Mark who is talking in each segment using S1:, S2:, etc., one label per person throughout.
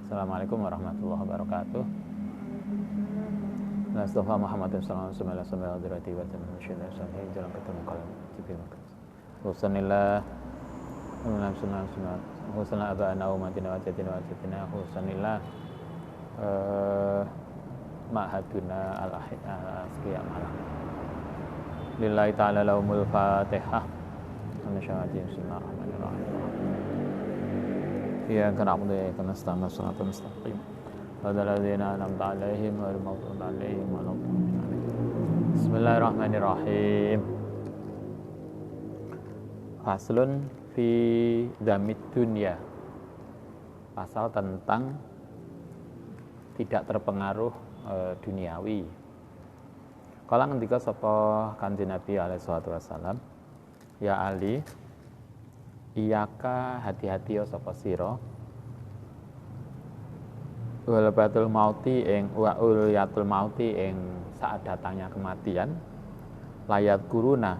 S1: Assalamualaikum warahmatullahi wabarakatuh. Mustafa Muhammad sallallahu alaihi wasallam hadirati wa tamasyidah sahih jalan ketemu kalam tibi makan. Husanillah Husna abana umatina wa jatina Husanillah ma'haduna al-asqiya malam. Lillahi ta'ala lahumul fatihah. Bismillahirrahmanirrahim. Iyyaka na'budu wa iyyaka nasta'in shiratal mustaqim. Hadzal-ladzina an'amta 'alaihim ghairil maghdubi 'alaihim waladdallin. Bismillahirrahmanirrahim. Faslun fi dzamid dunya. Pasal tentang tidak terpengaruh duniawi. Kala ngendika sapa Kanjeng Nabi alaihi salatu wasallam, ya Ali, iyaka hati-hati sapa sira walabatul mauti ing wa uliyatul mauti ing saat datangnya kematian, layat guruna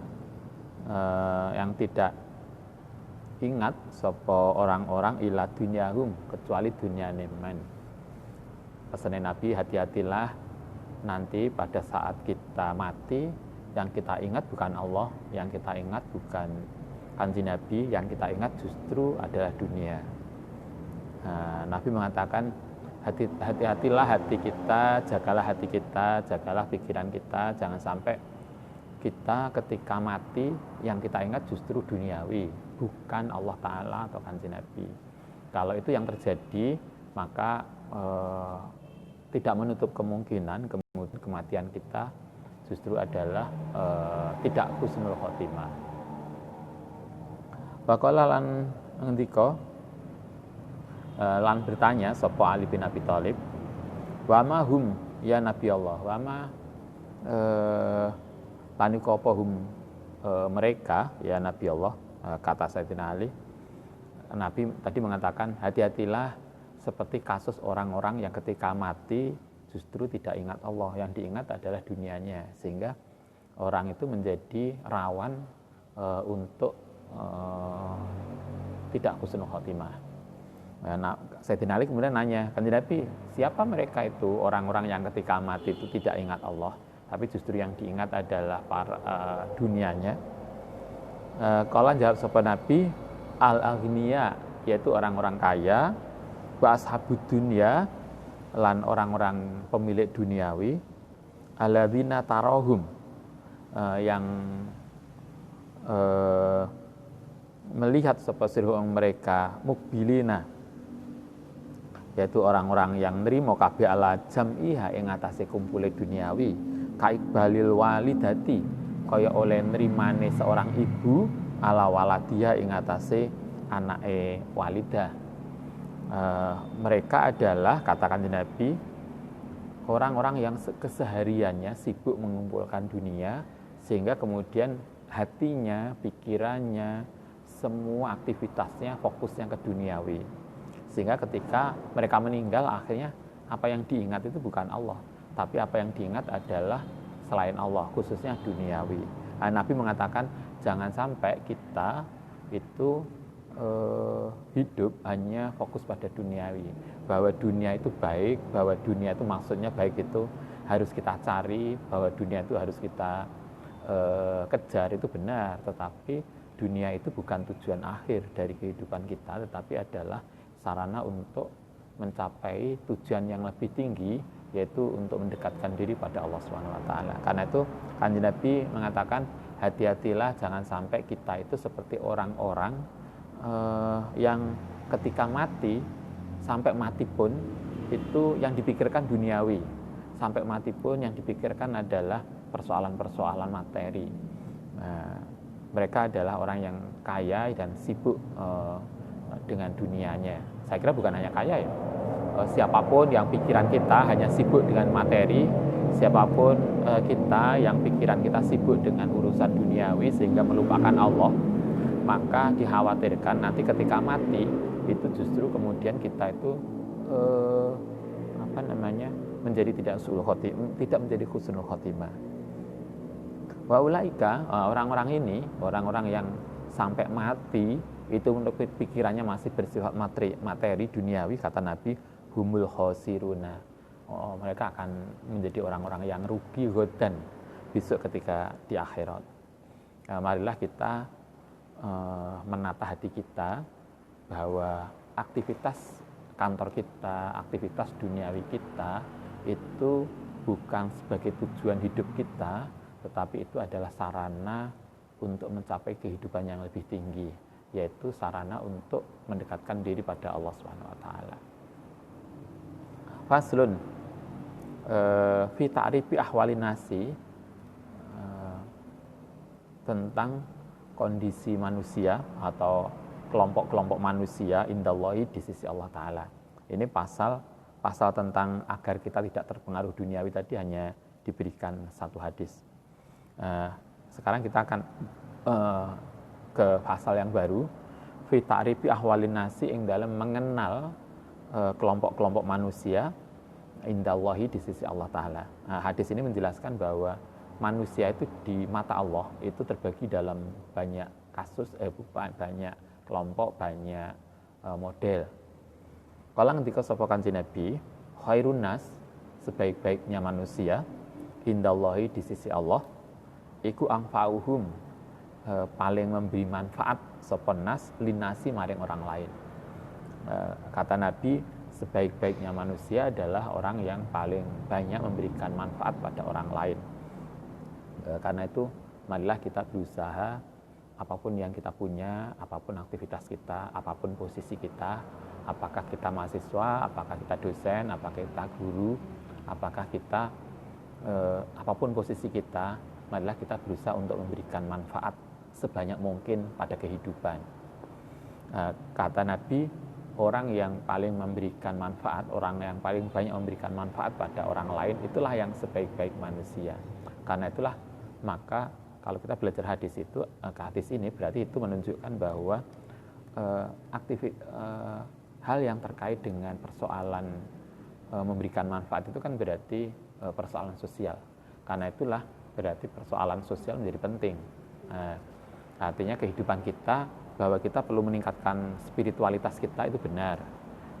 S1: yang tidak ingat sapa orang-orang ila dunyahum kecuali dunyane men. Pesan Nabi, hati-hatilah nanti pada saat kita mati, yang kita ingat bukan Allah, yang kita ingat bukan Kanjeng Nabi, yang kita ingat justru adalah dunia. Nabi mengatakan, hati-hatilah hati kita, jagalah hati kita, jagalah pikiran kita, jangan sampai kita ketika mati yang kita ingat justru duniawi, bukan Allah Ta'ala atau Kanjeng Nabi. Kalau itu yang terjadi, maka tidak menutup kemungkinan kematian kita justru adalah tidak husnul khotimah. Waqala lan ngendika lan bertanya sapa Ali bin Abi Thalib, wa ma hum ya Nabi Allah, wa ma lanika apa hum mereka ya Nabi Allah, kata Sayyidina Ali. Nabi tadi mengatakan hati-hatilah seperti kasus orang-orang yang ketika mati justru tidak ingat Allah, yang diingat adalah dunianya, sehingga orang itu menjadi rawan untuk tidak husnul khotimah. Nah, Sayyidina Ali kemudian nanya, Kanjeng Nabi, siapa mereka itu orang-orang yang ketika mati itu tidak ingat Allah, tapi justru yang diingat adalah dunianya? Kalau jawab sapa Nabi, al-aghniya, yaitu orang-orang kaya, wa ashabud dunya, lan orang-orang pemilik duniawi, alladzina tarahum, yang melihat sapa sirhum mereka mukbilina, yaitu orang-orang yang nerimo kabeh ala jam'iha ing atase kumpule duniawi, kaikbalil walidati, kaya oleh nerimane seorang ibu ala waladiha ing atase anake walidah. Mereka adalah, katakan Nabi, orang-orang yang kesehariannya sibuk mengumpulkan dunia, sehingga kemudian hatinya, pikirannya, semua aktivitasnya fokusnya ke duniawi, sehingga ketika mereka meninggal akhirnya apa yang diingat itu bukan Allah, tapi apa yang diingat adalah selain Allah, khususnya duniawi. Nabi mengatakan jangan sampai kita itu hidup hanya fokus pada duniawi, bahwa dunia itu baik, bahwa dunia itu maksudnya baik itu harus kita cari, bahwa dunia itu harus kita kejar, itu benar, tetapi dunia itu bukan tujuan akhir dari kehidupan kita, tetapi adalah sarana untuk mencapai tujuan yang lebih tinggi, yaitu untuk mendekatkan diri pada Allah SWT. Karena itu Kanjeng Nabi mengatakan hati-hatilah jangan sampai kita itu seperti orang-orang yang ketika mati, sampai mati pun itu yang dipikirkan duniawi, sampai mati pun yang dipikirkan adalah persoalan-persoalan materi. Mereka adalah orang yang kaya dan sibuk dengan dunianya. Saya kira bukan hanya kaya ya, siapapun yang pikiran kita hanya sibuk dengan materi, siapapun kita yang pikiran kita sibuk dengan urusan duniawi sehingga melupakan Allah, maka dikhawatirkan nanti ketika mati itu justru kemudian kita itu menjadi tidak menjadi husnul khotimah. Wa ulaika, orang-orang ini, orang-orang yang sampai mati itu untuk pikirannya masih bersifat materi duniawi, kata Nabi, humul khosiruna. Mereka akan menjadi orang-orang yang rugi godan besok ketika di akhirat. Marilah kita menata hati kita bahwa aktivitas kantor kita, aktivitas duniawi kita itu bukan sebagai tujuan hidup kita, tetapi itu adalah sarana untuk mencapai kehidupan yang lebih tinggi, yaitu sarana untuk mendekatkan diri pada Allah Subhanahu wa taala. Faslun fi ta'rifi ahwalin nasi, tentang kondisi manusia atau kelompok-kelompok manusia indallahi di sisi Allah taala. Ini pasal tentang agar kita tidak terpengaruh duniawi tadi hanya diberikan satu hadis. Sekarang kita akan ke pasal yang baru, fi ta'rifi ahwalin nasi, ing dalam mengenal kelompok-kelompok manusia indallahi di sisi Allah taala. Hadis ini menjelaskan bahwa manusia itu di mata Allah itu terbagi dalam banyak kasus, banyak kelompok, banyak model. Kalau ketika sapa Kanjeng Nabi, khairun nas, sebaik-baiknya manusia, indallahi di sisi Allah, iku anfa'uhum, paling memberi manfaat sapa nas linasi maring orang lain. Kata Nabi, sebaik-baiknya manusia adalah orang yang paling banyak memberikan manfaat pada orang lain. Karena itu marilah kita berusaha, apapun yang kita punya, apapun aktivitas kita, apapun posisi kita, apakah kita mahasiswa, apakah kita dosen, apakah kita guru, apakah kita apapun posisi kita, marilah kita berusaha untuk memberikan manfaat sebanyak mungkin pada kehidupan. Kata Nabi, orang yang paling memberikan manfaat, orang yang paling banyak memberikan manfaat pada orang lain, itulah yang sebaik-baik manusia. Karena itulah maka kalau kita belajar hadis itu, hadis ini berarti itu menunjukkan bahwa hal yang terkait dengan persoalan memberikan manfaat itu kan berarti persoalan sosial. Karena itulah berarti persoalan sosial menjadi penting. Artinya kehidupan kita, bahwa kita perlu meningkatkan spiritualitas kita itu benar,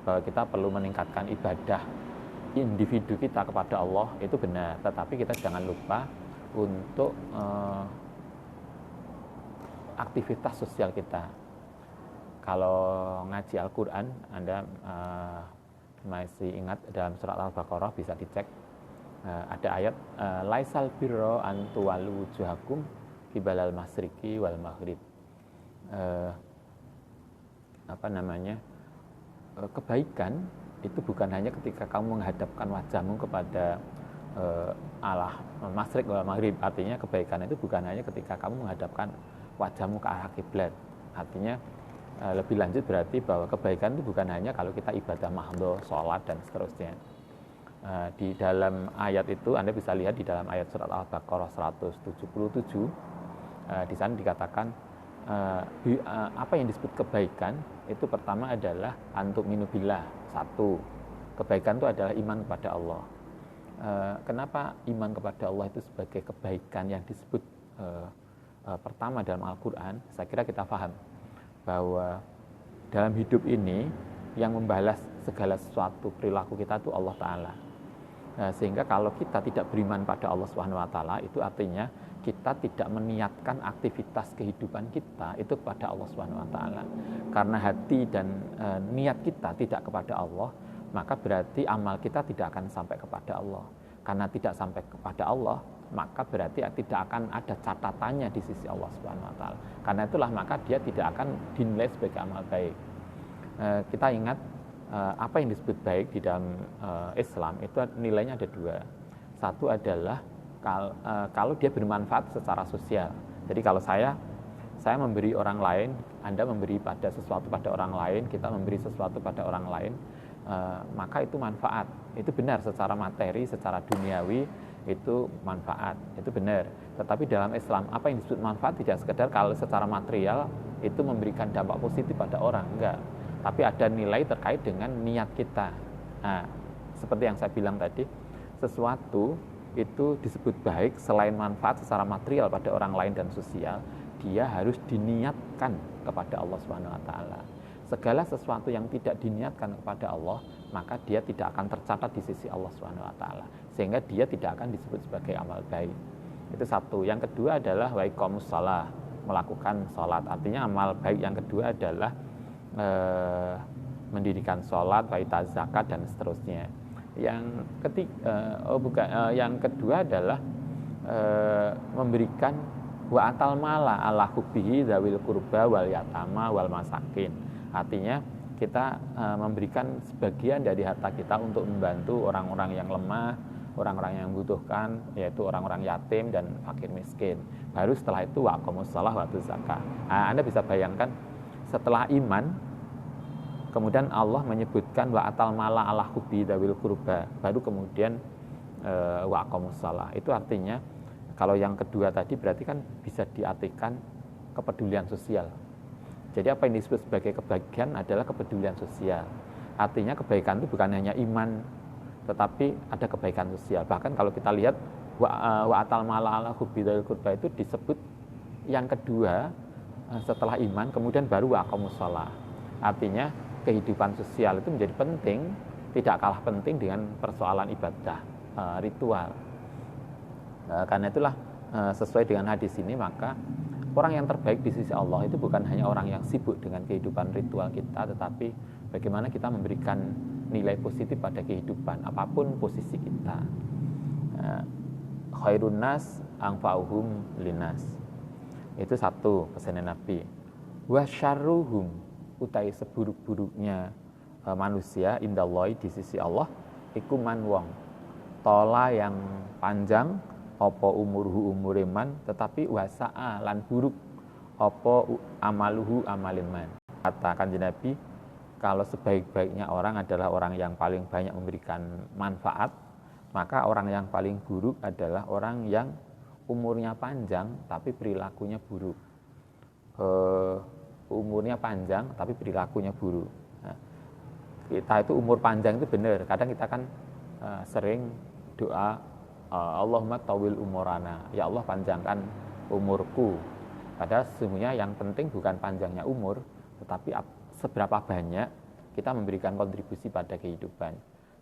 S1: bahwa kita perlu meningkatkan ibadah individu kita kepada Allah itu benar, tetapi kita jangan lupa untuk aktivitas sosial kita. Kalau ngaji Al-Quran, Anda masih ingat dalam surat Al-Baqarah, bisa dicek, ada ayat laisal birro an tuwallu wujuhakum qibalal masyriqi wal maghrib. Kebaikan itu bukan hanya ketika kamu menghadapkan wajahmu kepada Allah masyriq wal maghrib. Artinya kebaikan itu bukan hanya ketika kamu menghadapkan wajahmu ke arah kiblat. Artinya lebih lanjut berarti bahwa kebaikan itu bukan hanya kalau kita ibadah mahdho, sholat dan seterusnya. Di dalam ayat itu Anda bisa lihat di dalam ayat surat Al-Baqarah 177, di sana dikatakan apa yang disebut kebaikan itu pertama adalah antuk minubillah. Satu, kebaikan itu adalah iman kepada Allah. Kenapa iman kepada Allah itu sebagai kebaikan yang disebut pertama dalam Al-Quran? Saya kira kita paham bahwa dalam hidup ini yang membalas segala sesuatu perilaku kita itu Allah Ta'ala. Sehingga kalau kita tidak beriman pada Allah Subhanahu Wa Ta'ala, itu artinya kita tidak meniatkan aktivitas kehidupan kita itu kepada Allah Subhanahu Wa Ta'ala. Karena hati dan niat kita tidak kepada Allah, maka berarti amal kita tidak akan sampai kepada Allah. Karena tidak sampai kepada Allah, maka berarti tidak akan ada catatannya di sisi Allah Subhanahu wa taala. Karena itulah maka dia tidak akan dinilai sebagai amal baik. Kita ingat apa yang disebut baik di dalam Islam itu nilainya ada dua. Satu adalah kalau dia bermanfaat secara sosial. Jadi kalau saya memberi orang lain, Anda memberi sesuatu pada orang lain, kita memberi sesuatu pada orang lain, maka itu manfaat. Itu benar secara materi, secara duniawi itu manfaat, itu benar. Tetapi dalam Islam apa yang disebut manfaat tidak sekedar kalau secara material itu memberikan dampak positif pada orang, enggak. Tapi ada nilai terkait dengan niat kita. Nah, seperti yang saya bilang tadi, sesuatu itu disebut baik selain manfaat secara material pada orang lain dan sosial, dia harus diniatkan kepada Allah Subhanahu wa taala. segala sesuatu yang tidak diniatkan kepada Allah, maka dia tidak akan tercatat di sisi Allah Subhanahu wa taala, sehingga dia tidak akan disebut sebagai amal baik. Itu satu. Yang kedua adalah wa iqamus shalah, melakukan sholat. Artinya amal baik yang kedua adalah mendirikan sholat, wa itaz zakat dan seterusnya. Yang ketiga, yang kedua adalah memberikan wa atal mala ala hubbihi dzawil qurba wal yatama wal masakin. Artinya kita memberikan sebagian dari harta kita untuk membantu orang-orang yang lemah, orang-orang yang membutuhkan, yaitu orang-orang yatim dan fakir miskin. Baru setelah itu wa aqamus shalah wa atuz zakah. Anda bisa bayangkan setelah iman, kemudian Allah menyebutkan wa atal mala ala hubbi dzawil qurba, baru kemudian wa aqamus shalah. Itu artinya kalau yang kedua tadi berarti kan bisa diartikan kepedulian sosial. Jadi apa yang disebut sebagai kebaikan adalah kepedulian sosial. Artinya kebaikan itu bukan hanya iman, tetapi ada kebaikan sosial. Bahkan kalau kita lihat wa atal mala ala hubbi dzawil qurba itu disebut yang kedua setelah iman, kemudian baru wa aqamus shalah. Artinya kehidupan sosial itu menjadi penting, tidak kalah penting dengan persoalan ibadah, ritual. Karena itulah sesuai dengan hadis ini, maka orang yang terbaik di sisi Allah itu bukan hanya orang yang sibuk dengan kehidupan ritual kita, tetapi bagaimana kita memberikan nilai positif pada kehidupan, apapun posisi kita. Khairun nas anfa'uhum linnas. Itu satu pesanan Nabi. Wa syarruhum, utai seburuk-buruknya manusia indallahi di sisi Allah, iku man wong tola yang panjang apa umurhu umuriman, tetapi wasa'a lan buruk apa amaluhu amaliman. Kata Kanjeng Nabi, kalau sebaik-baiknya orang adalah orang yang paling banyak memberikan manfaat, maka orang yang paling buruk adalah orang yang umurnya panjang tapi perilakunya buruk. Umurnya panjang tapi perilakunya buruk. Nah, kita itu umur panjang itu benar. Kadang kita kan sering doa Allahumma tawil umurana, ya Allah panjangkan umurku. Padahal sesungguhnya yang penting bukan panjangnya umur, tetapi seberapa banyak kita memberikan kontribusi pada kehidupan.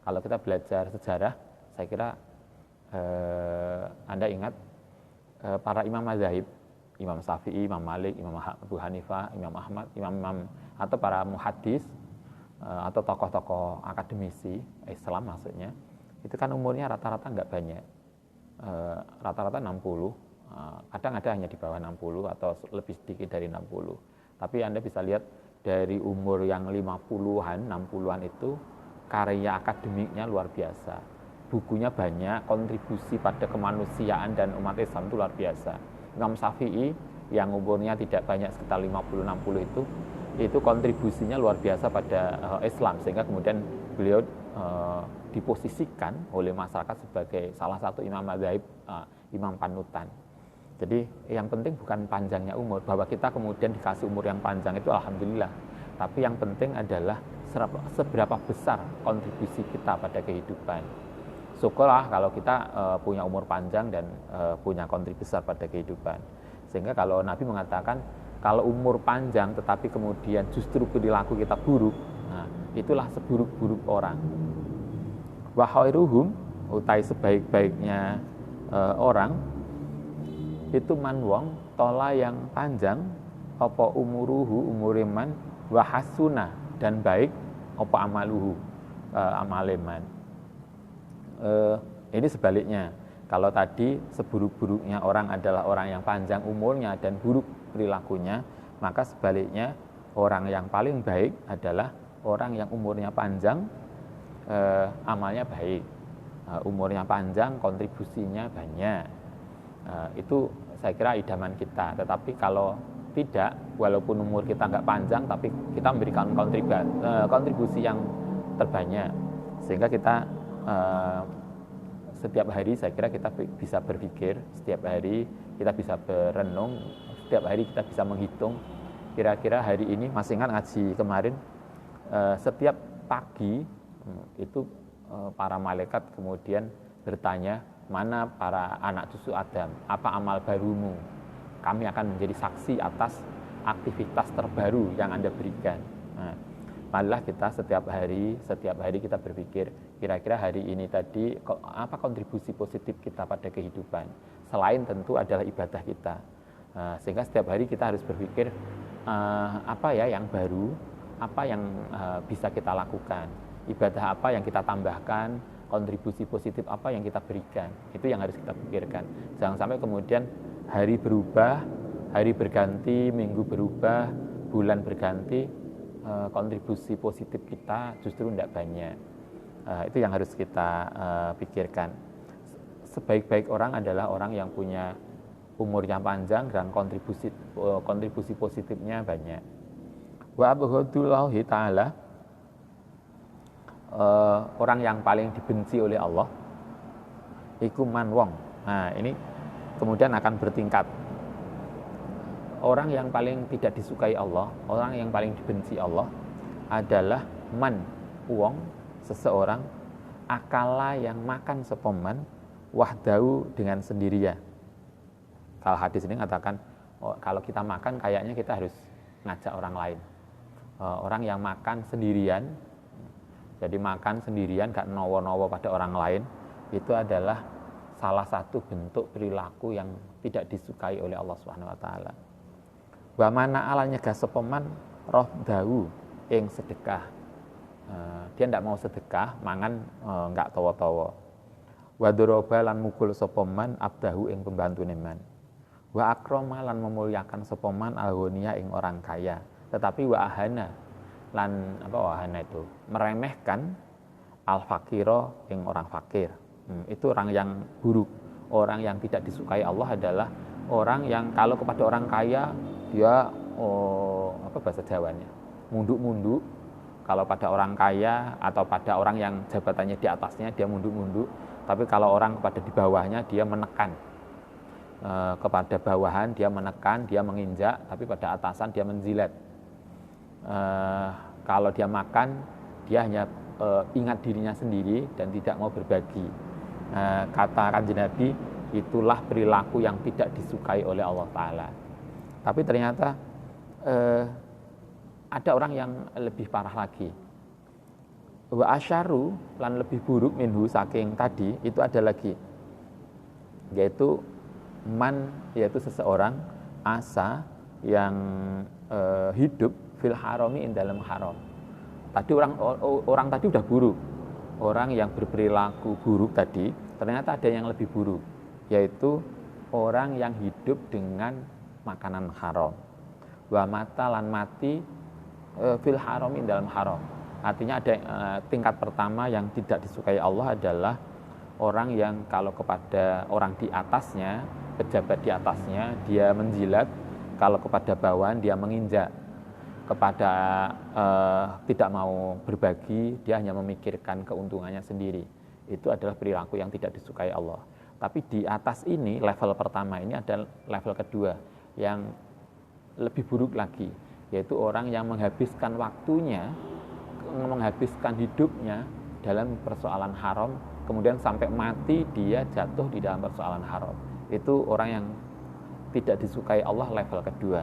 S1: Kalau kita belajar sejarah, saya kira Anda ingat para imam mazhab, Imam Syafi'i, Imam Malik, Imam Abu Hanifah, Imam Ahmad, imam atau para muhaddis atau tokoh-tokoh akademisi Islam maksudnya, itu kan umurnya rata-rata nggak banyak, rata-rata 60, kadang ada hanya di bawah 60 atau lebih sedikit dari 60. Tapi Anda bisa lihat dari umur yang 50-an, 60-an itu karya akademiknya luar biasa, bukunya banyak, kontribusi pada kemanusiaan dan umat Islam itu luar biasa. Imam Syafi'i yang umurnya tidak banyak, sekitar 50-60 itu kontribusinya luar biasa pada Islam, sehingga kemudian beliau diposisikan oleh masyarakat sebagai salah satu imam mazhab, imam panutan. Jadi yang penting bukan panjangnya umur, bahwa kita kemudian dikasih umur yang panjang itu alhamdulillah, tapi yang penting adalah seberapa besar kontribusi kita pada kehidupan. Syukurlah kalau kita punya umur panjang dan punya kontribusi besar pada kehidupan. Sehingga kalau Nabi mengatakan kalau umur panjang tetapi kemudian justru perilaku kita buruk, nah, itulah seburuk-buruk orang. Wa khairuhum, utai sebaik-baiknya orang itu man wong tola yang panjang apa umuruhu umuriman wa hasuna, dan baik apa amaluhu amaleman. Ini sebaliknya. Kalau tadi seburuk-buruknya orang adalah orang yang panjang umurnya dan buruk perilakunya, maka sebaliknya orang yang paling baik adalah orang yang umurnya panjang, amalnya baik, umurnya panjang, kontribusinya banyak. Itu saya kira idaman kita. Tetapi kalau tidak, walaupun umur kita nggak panjang, tapi kita memberikan kontribusi yang terbanyak, sehingga kita setiap hari saya kira kita bisa berpikir, setiap hari kita bisa berenung, setiap hari kita bisa menghitung kira-kira hari ini, masih ingat ngaji kemarin, setiap pagi itu para malaikat kemudian bertanya, mana para anak cucu Adam, apa amal barumu? Kami akan menjadi saksi atas aktivitas terbaru yang Anda berikan. Nah, marilah kita setiap hari kita berpikir, kira-kira hari ini tadi apa kontribusi positif kita pada kehidupan, selain tentu adalah ibadah kita. Sehingga setiap hari kita harus berpikir apa ya yang baru, apa yang bisa kita lakukan, ibadah apa yang kita tambahkan, kontribusi positif apa yang kita berikan. Itu yang harus kita pikirkan. Jangan sampai kemudian hari berubah, hari berganti, minggu berubah, bulan berganti, kontribusi positif kita justru tidak banyak. Itu yang harus kita pikirkan. Sebaik-baik orang adalah orang yang punya umurnya panjang dan kontribusi positifnya banyak. Wa abghadullahi ta'ala, orang yang paling dibenci oleh Allah iku man wong. Nah, ini kemudian akan bertingkat. Orang yang paling tidak disukai Allah, orang yang paling dibenci Allah adalah man wong, seseorang akala yang makan sepoman wahdahu dengan sendirian. Kalau hadis ini mengatakan kalau kita makan kayaknya kita harus ngajak orang lain. Orang yang makan sendirian, jadi makan sendirian gak nowo-nowo pada orang lain, itu adalah salah satu bentuk perilaku yang tidak disukai oleh Allah Subhanahu wa taala. Wa mana ala nyegah sepeman roh dawu ing sedekah. Dia tidak mau sedekah, mangan enggak tawa-tawa. Wa doroba lan mukul sepeman abdahu ing pembantune man. Wa akrama lan memuliakan sepeman alghonia ing orang kaya. Tetapi wa ahana lan wahana itu meremehkan al fakiro ing orang fakir. Itu orang yang buruk. Orang yang tidak disukai Allah adalah orang yang kalau kepada orang kaya dia bahasa Jawanya munduk-munduk. Kalau pada orang kaya atau pada orang yang jabatannya di atasnya dia munduk-munduk, tapi kalau orang kepada di bawahnya dia menekan. Kepada bawahan dia menekan, dia menginjak, tapi pada atasan dia menjilat. Kalau dia makan dia hanya ingat dirinya sendiri dan tidak mau berbagi. Kata Kanjeng Nabi, itulah perilaku yang tidak disukai oleh Allah Ta'ala. Tapi ternyata ada orang yang lebih parah lagi. Wa asyaru lan lebih buruk minhu saking tadi itu ada lagi, yaitu man, yaitu seseorang asa yang hidup fil harami in dalam haram. Tadi orang tadi udah buruk, orang yang berperilaku buruk tadi, ternyata ada yang lebih buruk, yaitu orang yang hidup dengan makanan haram. Wa mata lan mati fil harami in dalam haram. Artinya ada tingkat pertama yang tidak disukai Allah adalah orang yang kalau kepada orang di atasnya, pejabat di atasnya, dia menjilat, kalau kepada bawahan dia menginjak, kepada tidak mau berbagi, dia hanya memikirkan keuntungannya sendiri. Itu adalah perilaku yang tidak disukai Allah. Tapi di atas ini, level pertama ini adalah level kedua, yang lebih buruk lagi, yaitu orang yang menghabiskan waktunya, menghabiskan hidupnya dalam persoalan haram, kemudian sampai mati dia jatuh di dalam persoalan haram. Itu orang yang tidak disukai Allah level kedua.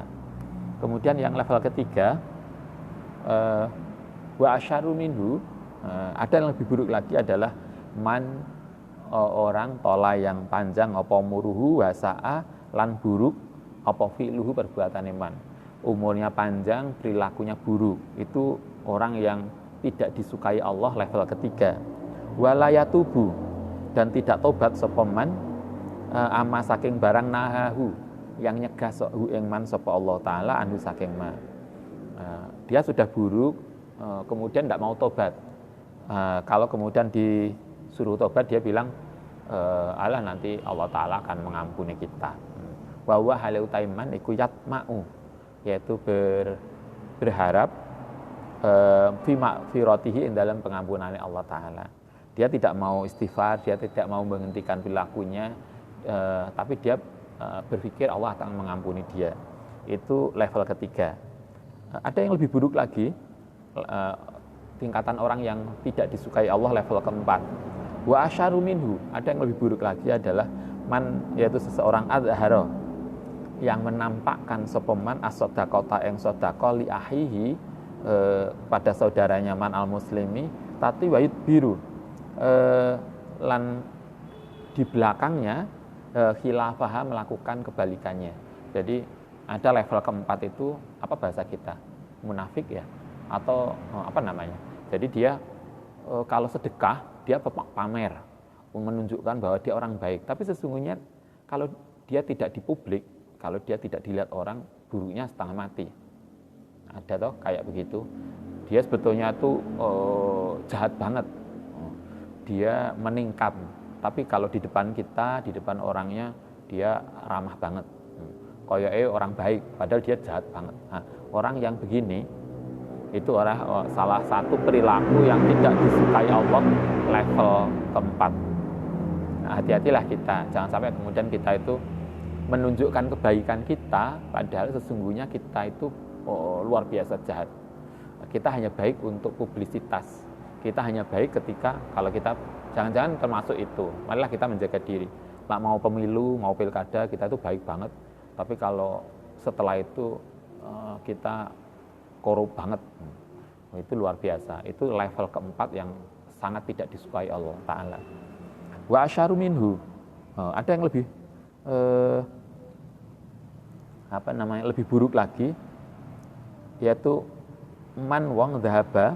S1: Kemudian yang level ketiga, wa asyaru minhu, ada yang lebih buruk lagi adalah man, orang tola yang panjang apa muruhu wasa'a lan buruk apa fi'luhu perbuatan iman. Umurnya panjang, perilakunya buruk. Itu orang yang tidak disukai Allah level ketiga. Walayatubu, dan tidak tobat sapa man ama saking barang nahahu, yang nyegah sohu ing man sapa Allah taala anhu saking ma. Dia sudah buruk, kemudian tidak mau tobat. Kalau kemudian disuruh tobat, dia bilang alah nanti Allah taala akan mengampuni kita. Wa huwa halu taiman iku yatma'u, yaitu berharap fi ma'firatihi dalam pengampunan Allah taala. Dia tidak mau istighfar, dia tidak mau menghentikan perilakunya, tapi dia berpikir Allah akan mengampuni dia. Itu level ketiga. Ada yang lebih buruk lagi, tingkatan orang yang tidak disukai Allah level keempat. Wa asyaru minhu, ada yang lebih buruk lagi adalah man, yaitu seseorang azhara, yang menampakkan sepeman as-sodaqata ing sodaqah li ahihi pada saudaranya man al muslimi tati wayud biru, lan di belakangnya khilafah melakukan kebalikannya. Jadi ada level keempat itu apa bahasa kita, munafik ya, atau apa namanya. Jadi dia kalau sedekah dia pamer, menunjukkan bahwa dia orang baik. Tapi sesungguhnya kalau dia tidak di publik, kalau dia tidak dilihat orang, buruknya setengah mati. Ada toh kayak begitu. Dia sebetulnya tuh jahat banget. Dia meningkat. Tapi kalau di depan kita, di depan orangnya, dia ramah banget. Koyoknya orang baik, padahal dia jahat banget. Nah, orang yang begini, itu salah satu perilaku yang tidak disukai Allah, level keempat. Nah, hati-hatilah kita, jangan sampai kemudian kita itu menunjukkan kebaikan kita, padahal sesungguhnya kita itu luar biasa jahat. Kita hanya baik untuk publisitas. Kita hanya baik ketika kalau kita jangan-jangan termasuk itu. Marilah kita menjaga diri. Lah mau pemilu, mau pilkada, kita itu baik banget. Tapi kalau setelah itu kita korup banget, itu luar biasa. Itu level keempat yang sangat tidak disukai Allah Ta'ala. Wa asyaru minhu, ada yang lebih lebih buruk lagi, yaitu man wong dhahaba,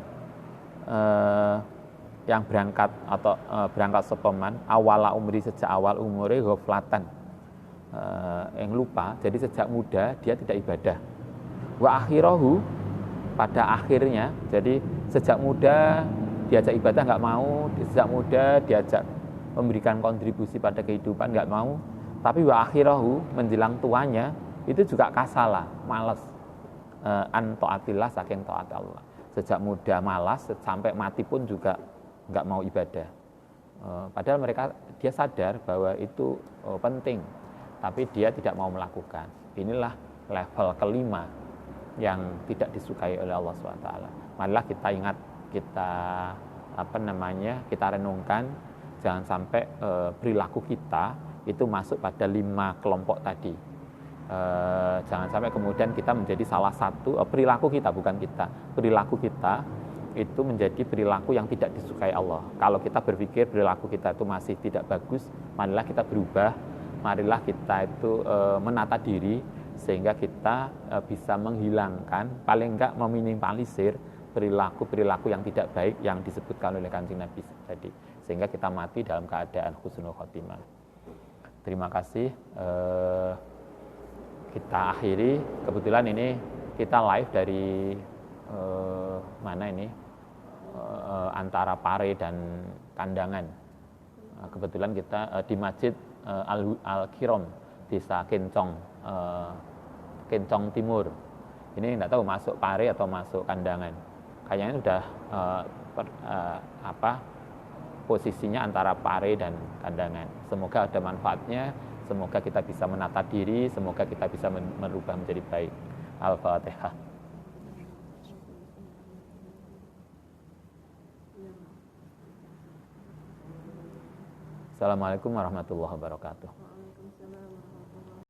S1: yang berangkat atau berangkat sepeman awala umri, sejak awal umure ghaflatan, yang lupa. Jadi sejak muda dia tidak ibadah. Wa akhirahu, pada akhirnya, jadi sejak muda diajak ibadah nggak mau, sejak muda diajak memberikan kontribusi pada kehidupan nggak mau. Tapi wa akhirahu, menjelang tuanya itu juga kasalah, malas, an taatillah, saking taat Allah. Sejak muda malas, sampai mati pun juga nggak mau ibadah. Padahal dia sadar bahwa itu penting, tapi dia tidak mau melakukan. Inilah level kelima yang tidak disukai oleh Allah SWT. Marilah kita ingat, kita renungkan, jangan sampai perilaku kita itu masuk pada 5 kelompok tadi. Jangan sampai kemudian kita menjadi salah satu perilaku kita, bukan kita, perilaku kita itu menjadi perilaku yang tidak disukai Allah. Kalau kita berpikir perilaku kita itu masih tidak bagus, marilah kita berubah, marilah kita itu menata diri sehingga kita bisa menghilangkan, paling enggak meminimalisir perilaku-perilaku yang tidak baik yang disebutkan oleh Kanjeng Nabi tadi, sehingga kita mati dalam keadaan husnul khotimah. Terima kasih. Kita akhiri, kebetulan ini kita live dari antara Pare dan Kandangan. Kebetulan kita di Masjid Al-Kiram, Desa Kencong, Kencong Timur. Ini tidak tahu masuk Pare atau masuk Kandangan. Kayaknya sudah posisinya antara Pare dan Kandangan. Semoga ada manfaatnya. Semoga kita bisa menata diri, semoga kita bisa merubah menjadi baik. Al-Fatihah. Assalamualaikum warahmatullahi wabarakatuh.